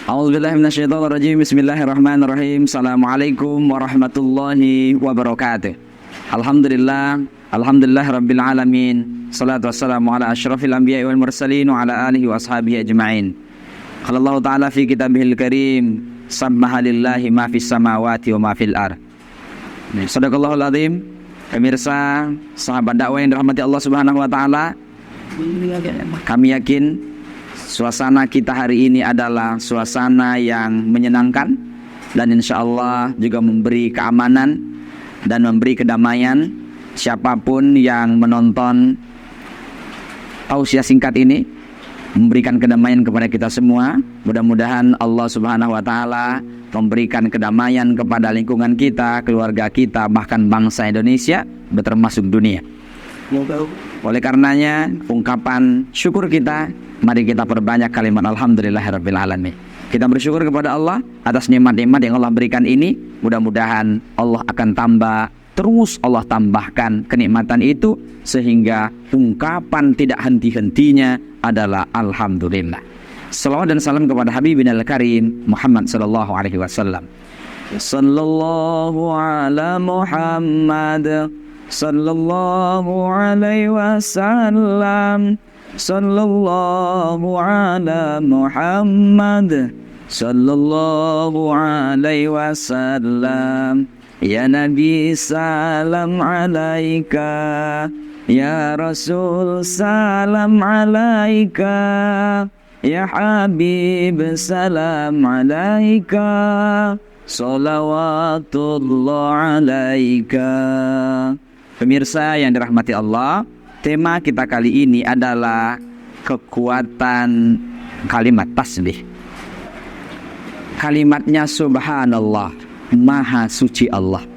A'udzubillahi minasyaitonirrajim. Bismillahirrahmanirrahim. Assalamualaikum warahmatullahi wabarakatuh. Alhamdulillah rabbil alamin. Salatu wassalamu ala asyrafil anbiya'i wal mursalin wa ala alihi wa ashabihi ajma'in. Qala Allah ta'ala fi kitabihil karim, sabbaha lillahi ma fis samawati wa ma fil ardh. Shadaqallahul azim. Pemirsa, sahabat dakwah yang dirahmati Allah Subhanahu wa taala, kami yakin suasana kita hari ini adalah suasana yang menyenangkan dan insya Allah juga memberi keamanan dan memberi kedamaian. Siapapun yang menonton tausiah singkat ini memberikan kedamaian kepada kita semua. Mudah-mudahan Allah Subhanahu wa taala memberikan kedamaian kepada lingkungan kita, keluarga kita, bahkan bangsa Indonesia termasuk dunia. Oleh karenanya, ungkapan syukur kita, mari kita perbanyak kalimat alhamdulillahirabbil alamin. Kita bersyukur kepada Allah atas nikmat-nikmat yang Allah berikan ini. Mudah-mudahan Allah akan terus Allah tambahkan kenikmatan itu sehingga ungkapan tidak henti-hentinya adalah alhamdulillah. Salawat dan salam kepada Habibina al-Karim Muhammad sallallahu alaihi wasallam. Sallallahu ala Muhammad sallallahu alaihi wasallam. Sallallahu ala Muhammad sallallahu alaihi wasallam. Ya Nabi salam alaika, ya Rasul salam alaika, ya Habib salam alaika, salawatullah alaika. Pemirsa yang dirahmati Allah, tema kita kali ini adalah kekuatan kalimat tasbih. Kalimatnya subhanallah, maha suci Allah.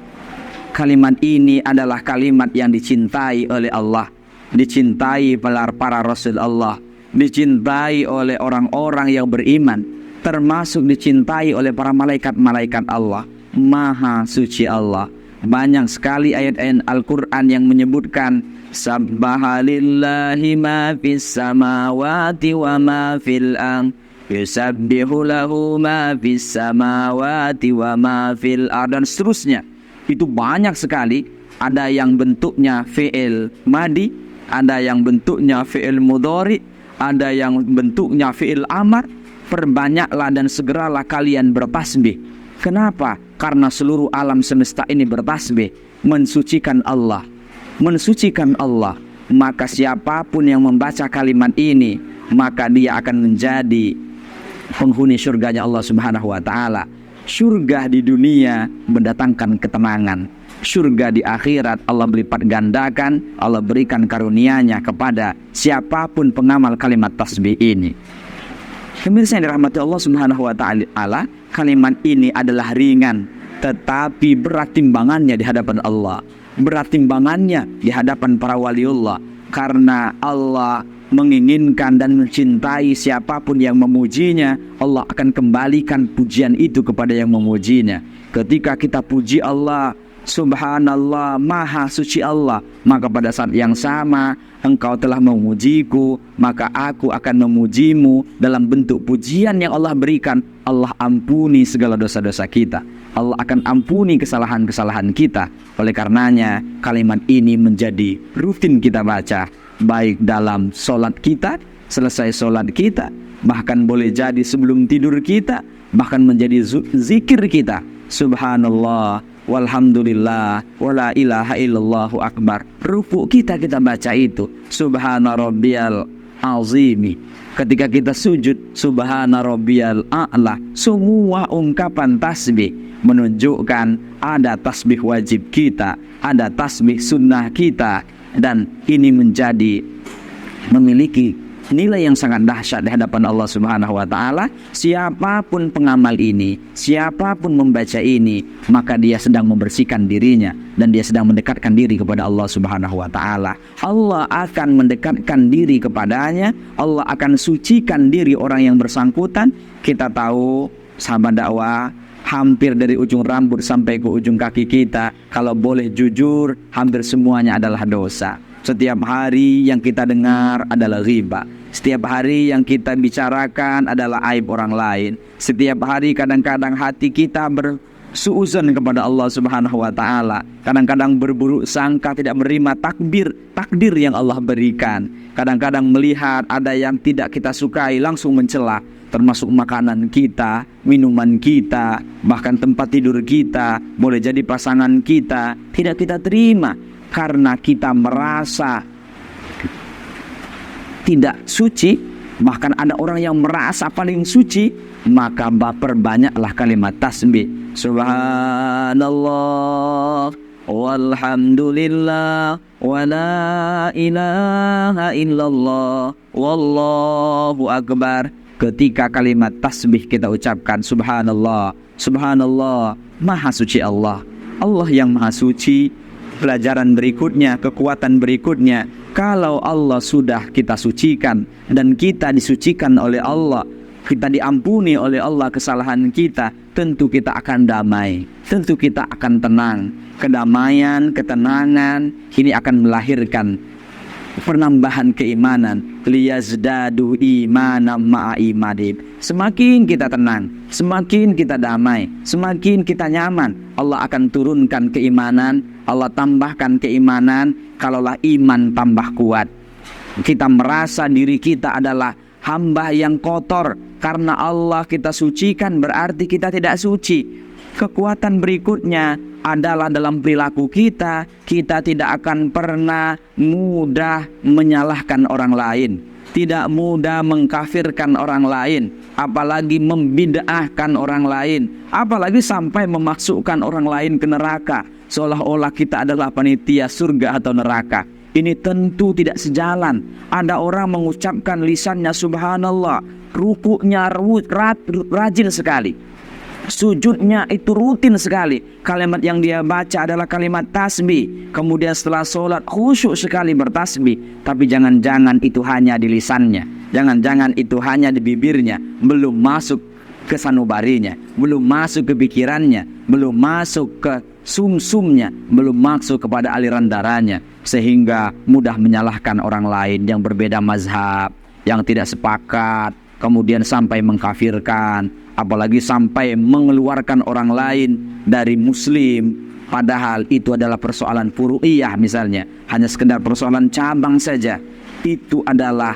Kalimat ini adalah kalimat yang dicintai oleh Allah, dicintai oleh para rasul Allah, dicintai oleh orang-orang yang beriman, termasuk dicintai oleh para malaikat-malaikat Allah. Maha suci Allah. Banyak sekali ayat-ayat Al-Quran yang menyebutkan sabbaha lillahi ma fis samawati wa ma fil ardh, yusabbihu lahu ma fis samawati wa ma fil ardh, dan seterusnya. Itu banyak sekali. Ada yang bentuknya fi'il madi, ada yang bentuknya fi'il mudhari, ada yang bentuknya fi'il amar. Perbanyaklah dan segeralah kalian bertasbih. Kenapa? Karena seluruh alam semesta ini bertasbih, mensucikan Allah, mensucikan Allah. Maka siapapun yang membaca kalimat ini, maka dia akan menjadi penghuni surganya Allah Subhanahu wa taala. Surga di dunia mendatangkan ketenangan, surga di akhirat Allah berlipat gandakan, Allah berikan karunia-Nya kepada siapapun pengamal kalimat tasbih ini. Pemirsa yang dirahmati Allah Subhanahu wa taala, kalimat ini adalah ringan tetapi berat timbangannya di hadapan Allah, berat timbangannya di hadapan para waliullah, karena Allah menginginkan dan mencintai siapapun yang memujinya, Allah akan kembalikan pujian itu kepada yang memujinya. Ketika kita puji Allah, subhanallah, maha suci Allah, maka pada saat yang sama engkau telah memujiku, maka aku akan memujimu dalam bentuk pujian yang Allah berikan. Allah ampuni segala dosa-dosa kita, Allah akan ampuni kesalahan-kesalahan kita. Oleh karenanya kalimat ini menjadi rutin kita baca, baik dalam solat kita, selesai solat kita, bahkan boleh jadi sebelum tidur kita, bahkan menjadi zikir kita. Subhanallah, walhamdulillah, wala ilaha illallahu akbar. Ruku kita baca itu subhana rabbiyal azimi. Ketika kita sujud subhana rabbiyal a'la. Semua ungkapan tasbih menunjukkan ada tasbih wajib kita, ada tasbih sunnah kita, dan ini memiliki nilai yang sangat dahsyat di hadapan Allah Subhanahu wa taala. Siapapun pengamal ini, siapapun membaca ini, maka dia sedang membersihkan dirinya dan dia sedang mendekatkan diri kepada Allah Subhanahu wa taala. Allah akan mendekatkan diri kepadanya, Allah akan sucikan diri orang yang bersangkutan. Kita tahu sahabat dakwah, hampir dari ujung rambut sampai ke ujung kaki kita, kalau boleh jujur, hampir semuanya adalah dosa. Setiap hari yang kita dengar adalah riba. Setiap hari yang kita bicarakan adalah aib orang lain. Setiap hari kadang-kadang hati kita bersuuzon kepada Allah Subhanahu wa taala. Kadang-kadang berburuk sangka, tidak menerima takdir yang Allah berikan. Kadang-kadang melihat ada yang tidak kita sukai langsung mencela, termasuk makanan kita, minuman kita, bahkan tempat tidur kita, boleh jadi pasangan kita, tidak kita terima karena kita merasa tidak suci. Bahkan ada orang yang merasa paling suci, maka perbanyaklah kalimat tasbih. Subhanallah walhamdulillah wa la ilaha illallah wallahu akbar. Ketika kalimat tasbih kita ucapkan subhanallah, subhanallah, maha suci Allah, Allah yang maha suci. Pelajaran berikutnya, kekuatan berikutnya, kalau Allah sudah kita sucikan dan kita disucikan oleh Allah, kita diampuni oleh Allah kesalahan kita, tentu kita akan damai, tentu kita akan tenang. Kedamaian, ketenangan ini akan melahirkan penambahan keimanan. Liyazdadu imanan ma'a imadib. Semakin kita tenang, semakin kita damai, semakin kita nyaman, Allah akan turunkan keimanan, Allah tambahkan keimanan. Kalaulah iman tambah kuat, kita merasa diri kita adalah hamba yang kotor, karena Allah kita sucikan berarti kita tidak suci. Kekuatan berikutnya adalah dalam perilaku kita, kita tidak akan pernah mudah menyalahkan orang lain, tidak mudah mengkafirkan orang lain, apalagi membid'ahkan orang lain, apalagi sampai memasukkan orang lain ke neraka, seolah-olah kita adalah panitia surga atau neraka. Ini tentu tidak sejalan. Ada orang mengucapkan lisannya subhanallah, rukuknya rajin sekali, sujudnya itu rutin sekali, kalimat yang dia baca adalah kalimat tasbih, kemudian setelah sholat khusyuk sekali bertasbih. Tapi jangan-jangan itu hanya di lisannya, jangan-jangan itu hanya di bibirnya, belum masuk ke sanubarinya, belum masuk ke pikirannya, belum masuk ke sumsumnya, belum masuk kepada aliran darahnya, sehingga mudah menyalahkan orang lain yang berbeda mazhab, yang tidak sepakat, kemudian sampai mengkafirkan, apalagi sampai mengeluarkan orang lain dari muslim, padahal itu adalah persoalan furu'iyah misalnya, hanya sekedar persoalan cabang saja. Itu adalah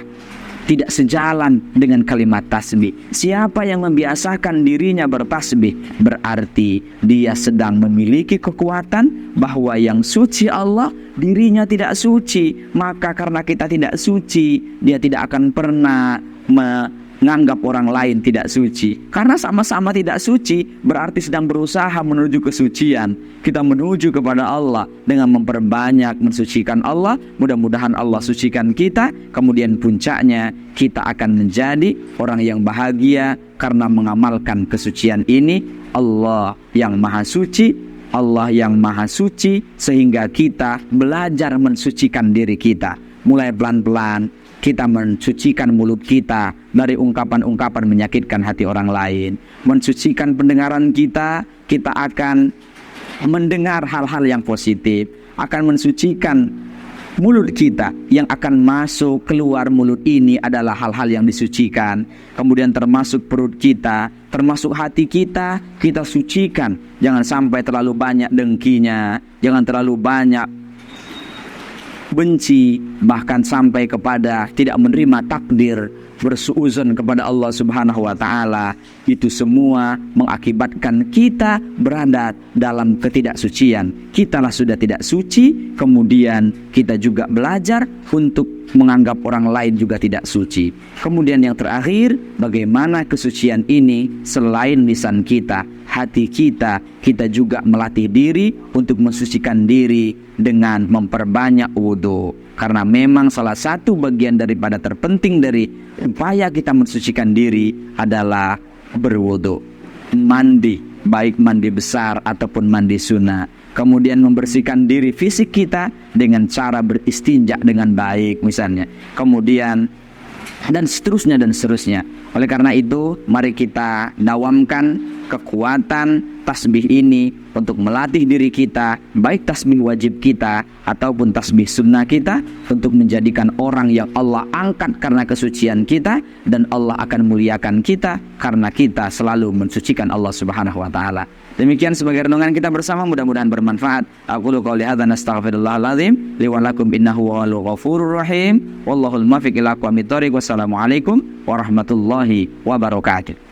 tidak sejalan dengan kalimat tasbih. Siapa yang membiasakan dirinya bertasbih, berarti dia sedang memiliki kekuatan bahwa yang suci Allah, dirinya tidak suci. Maka karena kita tidak suci, dia tidak akan pernah menganggap orang lain tidak suci. Karena sama-sama tidak suci, berarti sedang berusaha menuju kesucian. Kita menuju kepada Allah dengan memperbanyak mensucikan Allah. Mudah-mudahan Allah sucikan kita. Kemudian puncaknya, kita akan menjadi orang yang bahagia karena mengamalkan kesucian ini. Allah yang maha suci, Allah yang maha suci, sehingga kita belajar mensucikan diri kita. Mulai pelan-pelan kita mensucikan mulut kita dari ungkapan-ungkapan menyakitkan hati orang lain. Mensucikan pendengaran kita, kita akan mendengar hal-hal yang positif. Akan mensucikan mulut kita, yang akan masuk keluar mulut ini adalah hal-hal yang disucikan. Kemudian termasuk perut kita, termasuk hati kita, kita sucikan. Jangan sampai terlalu banyak dengkinya, jangan terlalu banyak benci, bahkan sampai kepada tidak menerima takdir, bersuuzon kepada Allah Subhanahu wa taala. Itu semua mengakibatkan kita berada dalam ketidaksucian. Kitalah sudah tidak suci, kemudian kita juga belajar untuk menganggap orang lain juga tidak suci. Kemudian yang terakhir, bagaimana kesucian ini selain lisan kita, hati kita, kita juga melatih diri untuk mensucikan diri dengan memperbanyak wudhu. Karena memang salah satu bagian daripada terpenting dari upaya kita mensucikan diri adalah berwudhu, mandi, baik mandi besar ataupun mandi sunnah. Kemudian membersihkan diri fisik kita dengan cara beristinja dengan baik misalnya. Kemudian dan seterusnya dan seterusnya. Oleh karena itu, mari kita dawamkan kekuatan tasbih ini untuk melatih diri kita, baik tasbih wajib kita ataupun tasbih sunnah kita, untuk menjadikan orang yang Allah angkat karena kesucian kita, dan Allah akan muliakan kita karena kita selalu mensucikan Allah Subhanahu wa taala. Demikian sebagai renungan kita bersama, mudah-mudahan bermanfaat. Aqulu qouli hadza nastaghfirullahal azim li wa lakum innahu huwal ghafurur rahim. Wallahul muwaffiq ila aqwamit thoriq. Wassalamualaikum warahmatullahi wabarakatuh.